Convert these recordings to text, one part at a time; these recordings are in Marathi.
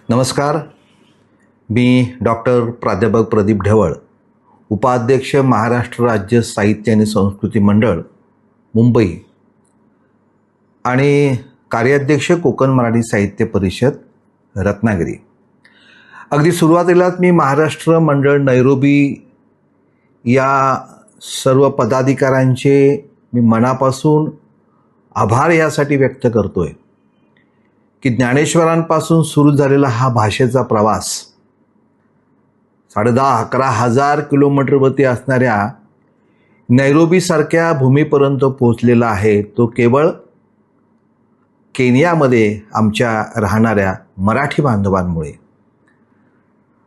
नमस्कार. मी डॉक्टर प्राध्यापक प्रदीप ढवळ, उपाध्यक्ष महाराष्ट्र राज्य साहित्य आणि संस्कृती मंडळ मुंबई आणि कार्याध्यक्ष कोकण मराठी साहित्य परिषद रत्नागिरी. अगदी सुरुवातीलाच मी महाराष्ट्र मंडळ नैरोबी या सर्व पदाधिकाऱ्यांचे मी मनापासून आभार यासाठी व्यक्त करतोय की ज्ञानेश्वरांपासून सुरू झालेला हा भाषेचा प्रवास 10,000-11,000 किलोमीटरवरती असणाऱ्या नैरोबीसारख्या भूमीपर्यंत पोहोचलेला आहे. तो केवळ केनियामध्ये आमच्या राहणाऱ्या मराठी बांधवांमुळे.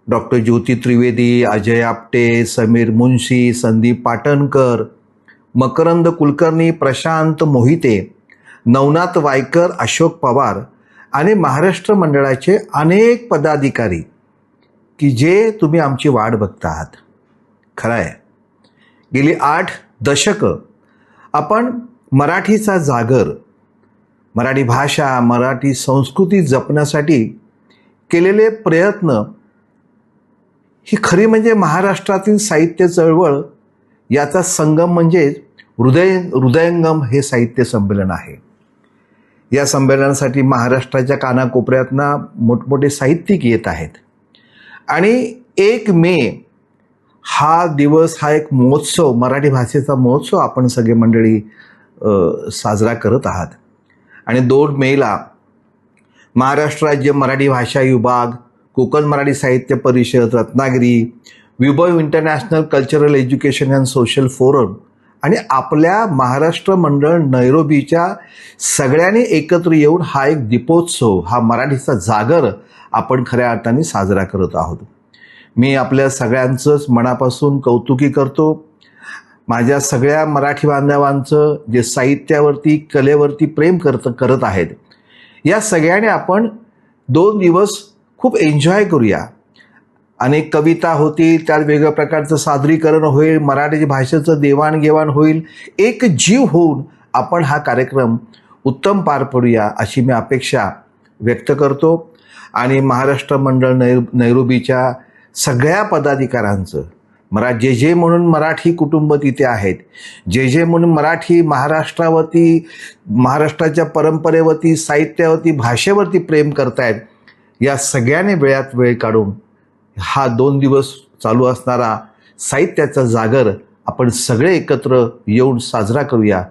डॉक्टर ज्योती त्रिवेदी, अजय आपटे, समीर मुंशी, संदीप पाटणकर, मकरंद कुलकर्णी, प्रशांत मोहिते, नवनाथ वायकर, अशोक पवार आणि महाराष्ट्र मंडळाचे अनेक पदाधिकारी की जे तुम्ही आमची वाट बघता आहात. खरं आहे, गेली 8 दशकं आपण मराठीचा जागर, मराठी भाषा, मराठी संस्कृती जपण्यासाठी केलेले प्रयत्न ही खरी म्हणजे महाराष्ट्रातील साहित्य चळवळ याचा संगम म्हणजे हृदयंगम हे साहित्य संमेलन आहे. या संमेलनासाठी महाराष्ट्राच्या कानाकोपऱ्यातनं मोठमोठे साहित्यिक येत आहेत आणि 1 मे हा दिवस, हा एक महोत्सव, मराठी भाषेचा महोत्सव आपण सगळे मंडळी साजरा करत आहात. आणि 2 मेला महाराष्ट्र राज्य मराठी भाषा विभाग, कोकण मराठी साहित्य परिषद रत्नागिरी, विभव international cultural education and social forum आणि आपल्या महाराष्ट्र मंडळ नैरोबीच्या सगळ्यांनी एकत्र येऊन हा एक दीपोत्सव, हा मराठीचा जागर आपण खऱ्या अर्थाने साजरा करत आहोत. मी आपल्या सगळ्यांचंच मनापासून कौतुकी करतो. माझ्या सगळ्या मराठी बांधवांचं जे साहित्यावरती, कलेवरती प्रेम करत आहेत, या सगळ्यांनी आपण 2 दिवस खूप एन्जॉय करूया. अनेक कविता होतील, त्यात वेगवेगळ्या प्रकारचं सादरीकरण होईल, मराठी भाषेचं देवाणघेवाण होईल. एक जीव होऊन आपण हा कार्यक्रम उत्तम पार पडूया अशी मी अपेक्षा व्यक्त करतो. आणि महाराष्ट्र मंडळ नैरोबीच्या सगळ्या पदाधिकाऱ्यांचं जे म्हणून मराठी कुटुंब तिथे आहेत, जे म्हणून मराठी महाराष्ट्रावरती, महाराष्ट्राच्या परंपरेवरती, साहित्यावरती, भाषेवरती प्रेम करतायत, या सगळ्यांनी वेळात वेळ काढून हा 2 दिवस चालू असणारा साहित्याचा जागर आपण सगळे एकत्र येऊन साजरा करूया.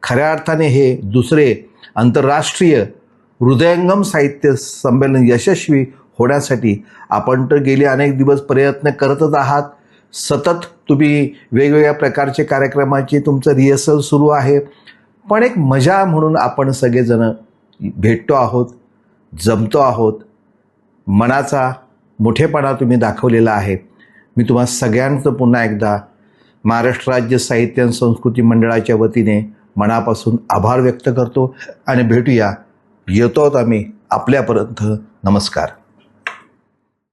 खऱ्या अर्थाने हे दुसरे आंतरराष्ट्रीय हृदयंगम साहित्य संमेलन यशस्वी होण्यासाठी आपण तर गेले अनेक दिवस प्रयत्न करतच आहात. सतत तुम्ही वेगवेगळ्या प्रकारचे कार्यक्रमाची तुमचं रिहर्सल सुरू आहे. पण एक मजा म्हणून आपण सगळेजण भेटतो आहोत, जमतो आहोत. मनाचा मोठेपणा तुम्ही दाखवलेला आहे. मी तुम्हा सगळ्यांचं पुन्हा एकदा महाराष्ट्र राज्य साहित्य आणि संस्कृती मंडळाच्या वतीने मनापासून आभार व्यक्त करतो आणि भेटूया. येतो आहोत आम्ही आपल्यापर्यंत. नमस्कार.